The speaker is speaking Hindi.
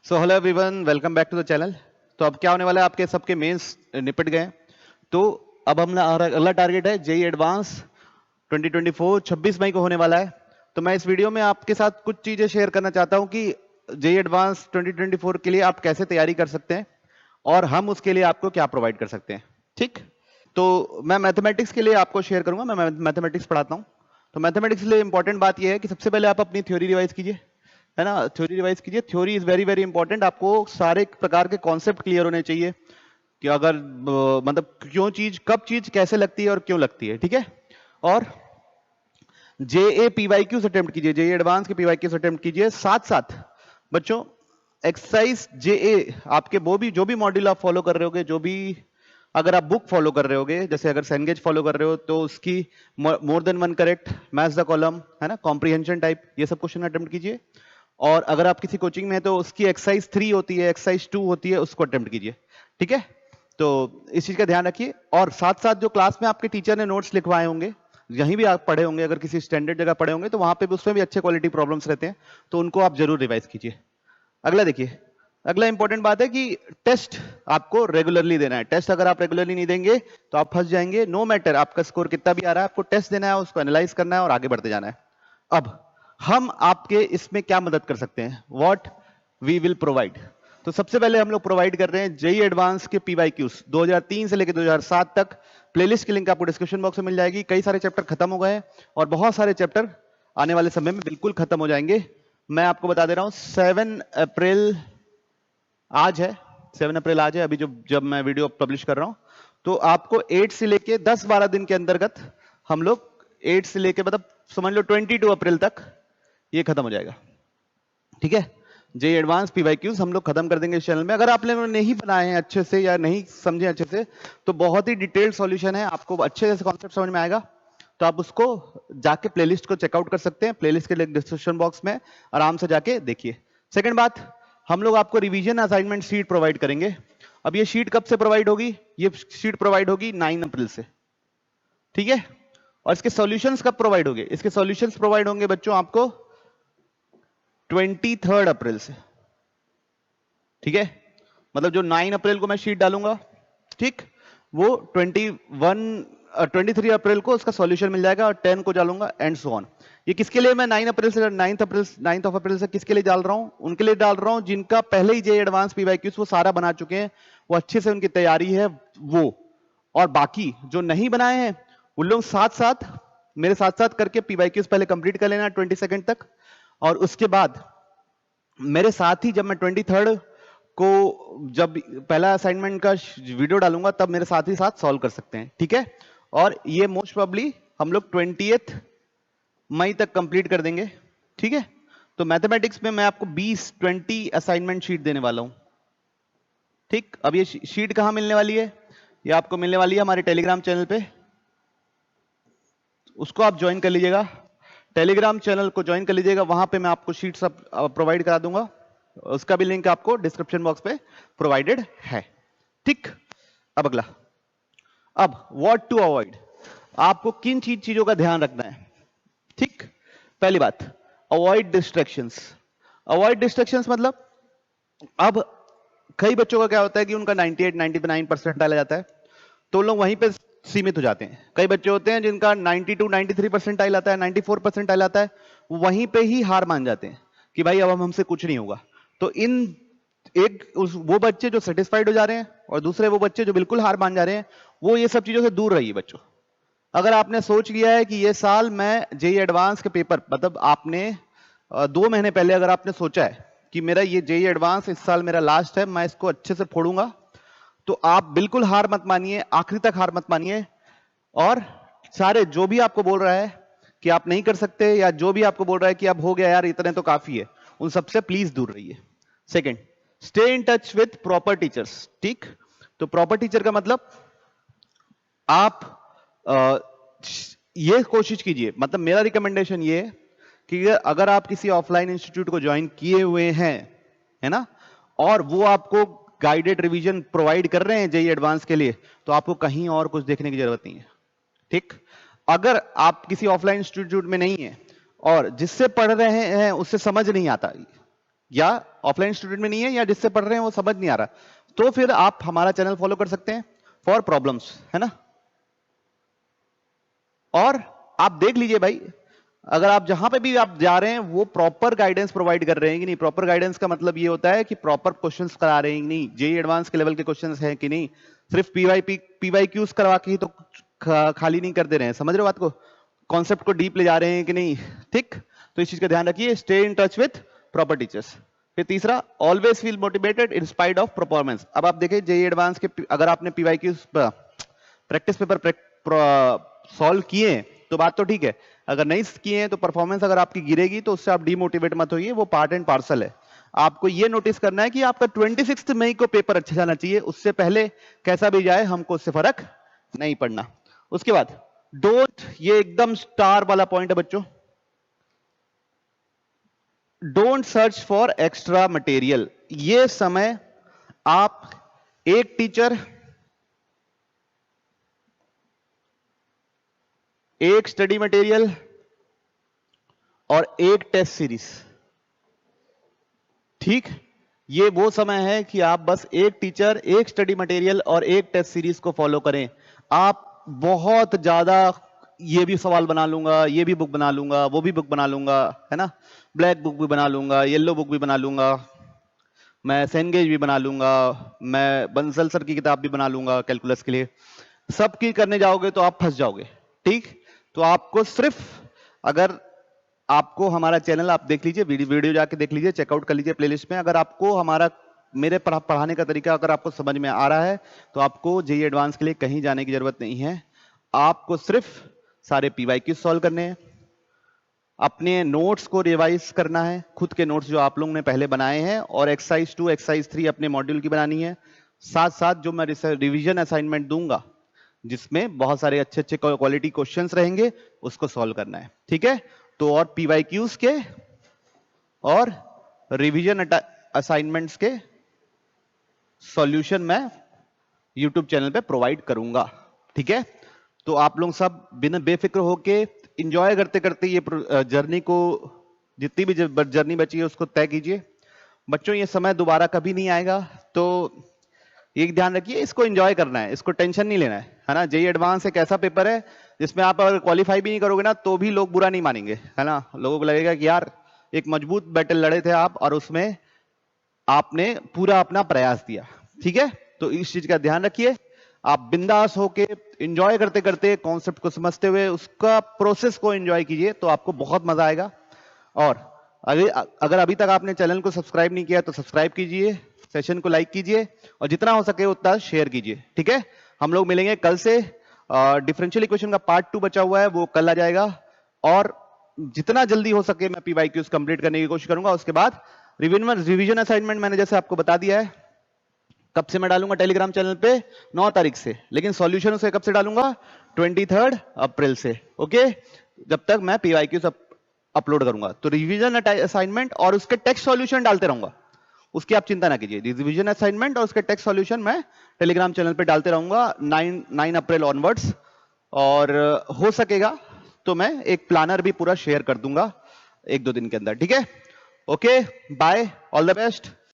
So hello everyone, welcome back to the channel. तो अब क्या होने वाला है, आपके सबके मेंस निपट गए। तो अब हम अगला टारगेट है जेई एडवांस 2024 26 मई को होने वाला है। तो मैं इस वीडियो में आपके साथ कुछ चीजें शेयर करना चाहता हूं कि जेई एडवांस 2024 के लिए आप कैसे तैयारी कर सकते हैं और हम उसके लिए आपको क्या प्रोवाइड कर सकते हैं। ठीक, तो मैं मैथमेटिक्स के लिए आपको शेयर करूंगा। मैं मैथमेटिक्स पढ़ाता हूं। तो मैथमेटिक्स के लिए इंपॉर्टेंट बात यह है कि सबसे पहले आप अपनी थ्योरी रिवाइज कीजिए, है ना। थ्योरी रिवाइज कीजिए। Theory is very very important. आपको सारे प्रकार के कॉन्सेप्ट क्लियर होने चाहिए कि अगर मतलब क्यों चीज, कब चीज कैसे लगती है और क्यों लगती है। ठीक है। और जेए पीवाईक्यूज अटेम्प्ट कीजिए, जेए एडवांस के पीवाईक्यूज अटेम्प्ट कीजिए। साथ साथ बच्चों एक्सरसाइज जेए आपके वो भी जो भी मॉड्यूल आप फॉलो कर रहे होगे, जो भी अगर आप बुक फॉलो कर रहे होगे, जैसे अगर सेंगेज फॉलो कर रहे हो तो उसकी more than one correct, match the column, है ना, कॉम्प्रिहेंशन टाइप, ये सब क्वेश्चन अटेम्प्ट कीजिए। और अगर आप किसी कोचिंग में है तो उसकी एक्सरसाइज 3 होती है, एक्सरसाइज 2 होती है, उसको अटेम्प्ट कीजिए। ठीक है। तो इस चीज का ध्यान रखिए। और साथ साथ जो क्लास में आपके टीचर ने नोट्स लिखवाए होंगे, यहीं भी आप पढ़े होंगे, अगर किसी स्टैंडर्ड जगह पढ़े होंगे तो वहां पे भी, उसमें भी अच्छे क्वालिटी प्रॉब्लम्स रहते हैं, तो उनको आप जरूर रिवाइज कीजिए। अगला देखिए, अगला इंपॉर्टेंट बात है कि टेस्ट आपको रेगुलरली देना है। टेस्ट अगर आप रेगुलरली नहीं देंगे तो आप फंस जाएंगे। नो मैटर आपका स्कोर कितना भी आ रहा है, आपको टेस्ट देना है, उसको एनालाइज करना है और आगे बढ़ते जाना है। अब हम आपके इसमें क्या मदद कर सकते हैं, व्हाट वी विल प्रोवाइड। तो सबसे पहले हम लोग प्रोवाइड कर रहे हैं जेई एडवांस के पीवाईक्यूज 2003 से लेकर 2007 तक। प्लेलिस्ट की लिंक आपको डिस्क्रिप्शन बॉक्स में मिल जाएगी। कई सारे चैप्टर खत्म हो गए हैं और बहुत सारे चैप्टर आने वाले समय में बिल्कुल खत्म हो जाएंगे। मैं आपको बता दे रहा हूं 7 अप्रैल आज है, 7 अप्रैल आज है अभी जब मैं वीडियो पब्लिश कर रहा हूं। तो आपको 8 से लेके 10-12 दिन के अंतर्गत हम लोग 8 से लेके मतलब समझ लो 22 अप्रैल तक ये खत्म हो जाएगा। ठीक है। जेई एडवांस पीवाईक्यूज हम लोग खत्म कर देंगे इस चैनल में। अगर आप लोगों ने नहीं बनाए हैं अच्छे से या नहीं समझे अच्छे से तो बहुत ही डिटेल्ड सॉल्यूशन है, आपको अच्छे से कॉन्सेप्ट समझ में आएगा। तो आप उसको जाके प्लेलिस्ट को चेकआउट कर सकते हैं। प्लेलिस्ट के लिंक डिस्क्रिप्शन बॉक्स में आराम से जाके देखिए। सेकंड बात, हम लोग आपको रिवीजन असाइनमेंट शीट प्रोवाइड करेंगे। अब ये शीट कब से प्रोवाइड होगी, ये शीट प्रोवाइड होगी 9 अप्रैल से। ठीक है। और इसके सॉल्यूशंस कब प्रोवाइड होंगे, इसके सॉल्यूशंस प्रोवाइड होंगे बच्चों आपको 23 अप्रैल से। ठीक है। मतलब जो 9 अप्रैल को मैं शीट डालूंगा, ठीक, वो 23 अप्रैल को उसका सॉल्यूशन मिल जाएगा और 10 को डालूंगा एंड सो ऑन। ये किसके लिए मैं 9 अप्रैल से 9 अप्रैल से किसके लिए डाल रहा हूं, उनके लिए डाल रहा हूं जिनका पहले ही जेई एडवांस पीवाईक्यूज वो सारा बना चुके हैं, वो अच्छे से उनकी तैयारी है वो। और बाकी जो नहीं बनाए हैं उन लोग साथ साथ मेरे साथ साथ करके पीवाईक्यूज पहले कंप्लीट कर लेना 22 तक। और उसके बाद मेरे साथ ही जब मैं 23 को जब पहला असाइनमेंट का वीडियो डालूंगा तब मेरे साथ ही साथ सॉल्व कर सकते हैं। ठीक है। और ये मोस्ट प्रोबेबली हम लोग 20 मई तक कंप्लीट कर देंगे। ठीक है। तो मैथमेटिक्स में मैं आपको 20 असाइनमेंट शीट देने वाला हूं। ठीक। अब ये शीट कहां मिलने वाली है, ये आपको मिलने वाली है हमारे टेलीग्राम चैनल पे। उसको आप ज्वाइन कर लीजिएगा, टेलीग्राम चैनल को ज्वाइन कर लीजिएगा। वहां पे मैं आपको शीट सब प्रोवाइड करा दूंगा। उसका भी लिंक आपको डिस्क्रिप्शन बॉक्स पे प्रोवाइडेड है। ठीक। अब अगला, अब व्हाट टू अवॉइड, आपको किन चीजों का ध्यान रखना है। ठीक। पहली बात, अवॉइड डिस्ट्रैक्शंस। अवॉइड डिस्ट्रैक्शंस मतलब अब कई बच्चों का क्या होता है कि उनका 98-99% आ जाता है तो लोग वहीं पे सीमित हो जाते हैं। कई बच्चे होते हैं जिनका 92-93% आता है, 94% आता है, वहीं पे ही हार मान जाते हैं कि भाई अब हमसे कुछ नहीं होगा। तो वो बच्चे जो सेटिस्फाइड हो जा रहे हैं और दूसरे वो बच्चे जो बिल्कुल हार मान जा रहे हैं, वो ये सब चीजों से दूर रहिए बच्चों। अगर आपने सोच लिया है कि ये साल मैं जेई एडवांस के पेपर, मतलब आपने 2 महीने पहले अगर आपने सोचा है कि मेरा ये जेई एडवांस इस साल मेरा लास्ट है, मैं इसको अच्छे से फोड़ूंगा, तो आप बिल्कुल हार मत मानिए, आखिरी तक हार मत मानिए। और सारे जो भी आपको बोल रहा है कि आप नहीं कर सकते या जो भी आपको बोल रहा है कि अब हो गया यार इतने तो काफी है, उन सबसे प्लीज दूर रहिए। Second, stay in touch with proper teachers. ठीक। तो प्रॉपर टीचर का मतलब आप ये कोशिश कीजिए, मतलब मेरा रिकमेंडेशन ये कि अगर आप किसी ऑफलाइन इंस्टीट्यूट को ज्वाइन किए हुए हैं, है ना, और वो आपको गाइडेड रिवीजन प्रोवाइड कर रहे हैं जेई एडवांस के लिए, तो आपको कहीं और कुछ देखने की जरूरत नहीं है। ठीक। अगर आप किसी ऑफलाइन इंस्टीट्यूट में नहीं है और जिससे पढ़ रहे हैं उससे समझ नहीं आता या ऑफलाइन स्टूडेंट में नहीं है या जिससे पढ़ रहे हैं वो समझ नहीं आ रहा, तो फिर आप हमारा चैनल फॉलो कर सकते हैं फॉर प्रॉब्लम्स, है ना। और आप देख लीजिए भाई, अगर आप जहां पे भी आप जा रहे हैं वो प्रॉपर गाइडेंस प्रोवाइड कर रहे हैं कि नहीं। प्रॉपर गाइडेंस का मतलब ये होता है कि प्रॉपर क्वेश्चंस करा रहे हैं कि नहीं, जेई एडवांस के लेवल के क्वेश्चंस हैं कि नहीं, सिर्फ पीवाईक्यूज करवा के ही तो खाली नहीं कर दे रहे हैं। समझ रहे हो बात को, कॉन्सेप्ट को डीप ले जा रहे हैं कि नहीं, ठीक। तो इस चीज का ध्यान रखिए, stay in touch with proper teachers. फिर तीसरा, always feel motivated in spite of performance. अब आप देखिए जेई एडवांस के अगर आपने पीवाईक्यूज प्रैक्टिस पेपर सॉल्व किए तो बात तो ठीक है, अगर नहीं किए हैं तो परफॉर्मेंस अगर आपकी गिरेगी तो उससे आप डीमोटिवेट मत होइए, वो पार्ट एंड पार्सल है। आपको ये नोटिस करना है कि आपका 26 मई को पेपर अच्छा जाना चाहिए, उससे पहले कैसा भी जाए हमको उससे फर्क नहीं पड़ना। उसके बाद डोंट, ये एकदम स्टार वाला पॉइंट है बच्चों, don't search for extra material. ये समय आप एक टीचर, एक स्टडी मटेरियल और एक टेस्ट सीरीज, ठीक, ये वो समय है कि आप बस एक टीचर, एक स्टडी मटेरियल और एक टेस्ट सीरीज को फॉलो करें। आप बहुत ज्यादा ये भी सवाल बना लूंगा, ये भी बुक बना लूंगा, वो भी बुक बना लूंगा, है ना, ब्लैक बुक भी बना लूंगा, येलो बुक भी बना लूंगा, मैं सेनगेज भी बना लूंगा, मैं बंसल सर की किताब भी बना लूंगा कैलकुलस के लिए, सब की करने जाओगे तो आप फंस जाओगे, ठीक। तो आपको सिर्फ, अगर आपको हमारा चैनल आप देख लीजिए, वीडियो जाके देख लीजिए, चेकआउट कर लीजिए प्लेलिस्ट में, अगर आपको हमारा मेरे पढ़ाने का तरीका अगर आपको समझ में आ रहा है तो आपको जेईई एडवांस के लिए कहीं जाने की जरूरत नहीं है। आपको सिर्फ सारे पीवाईक्यू सॉल्व करने हैं, अपने नोट्स को रिवाइज करना है, खुद के नोट्स जो आप लोगों ने पहले बनाए हैं, और एक्सरसाइज 2 एक्सरसाइज 3 अपने मॉड्यूल की बनानी है। साथ साथ जो मैं रिवीजन असाइनमेंट दूंगा जिसमें बहुत सारे अच्छे अच्छे क्वालिटी क्वेश्चंस रहेंगे, उसको सॉल्व करना है, ठीक है। तो और पीवाईक्यूज के और रिवीजन असाइनमेंट्स के सॉल्यूशन मैं यूट्यूब चैनल पे प्रोवाइड करूंगा, ठीक है। तो आप लोग सब बिना बेफिक्र होके एंजॉय करते करते ये जर्नी को, जितनी भी जर्नी बची है उसको तय कीजिए। बच्चों ये समय दोबारा कभी नहीं आएगा, तो एक ध्यान रखिए, इसको एंजॉय करना है, इसको टेंशन नहीं लेना है ना। जेईई एडवांस एक ऐसा पेपर है जिसमें आप अगर क्वालिफाई भी नहीं करोगे ना तो भी लोग बुरा नहीं मानेंगे, है ना। लोगों को लगेगा कि यार एक मजबूत बैटल लड़े थे आप और उसमें आपने पूरा अपना प्रयास दिया, ठीक है। तो इस चीज का ध्यान रखिए, आप बिंदास होके एंजॉय करते करते कॉन्सेप्ट को समझते हुए उसका प्रोसेस को एंजॉय कीजिए, तो आपको बहुत मजा आएगा। और अगर अभी तक आपने चैनल को सब्सक्राइब नहीं किया तो सब्सक्राइब कीजिए, सेशन को लाइक कीजिए और जितना हो सके उतना शेयर कीजिए, ठीक है। हम लोग मिलेंगे कल से, डिफरेंशियल इक्वेशन का पार्ट 2 बचा हुआ है वो कल आ जाएगा, और जितना जल्दी हो सके मैं पीवाईक्यूज कंप्लीट करने की कोशिश करूंगा। उसके बाद रिवीजन असाइनमेंट मैंने जैसे आपको बता दिया है, कब से मैं डालूंगा टेलीग्राम चैनल पे, 9 तारीख से, लेकिन सॉल्यूशन उसे कब से डालूंगा, 23 अप्रैल से, ओके। जब तक मैं पीवाईक्यूज अपलोड करूंगा तो रिवीजन असाइनमेंट और उसके टेक्स्ट सॉल्यूशन डालते रहूंगा, उसकी आप चिंता ना कीजिए। रिवीजन असाइनमेंट और उसके टेक्स्ट सॉल्यूशन मैं टेलीग्राम चैनल पे डालते रहूंगा 9 अप्रैल ऑनवर्ड्स, और हो सकेगा तो मैं एक प्लानर भी पूरा शेयर कर दूंगा 1-2 दिन के अंदर, ठीक है। Okay, bye, all the best.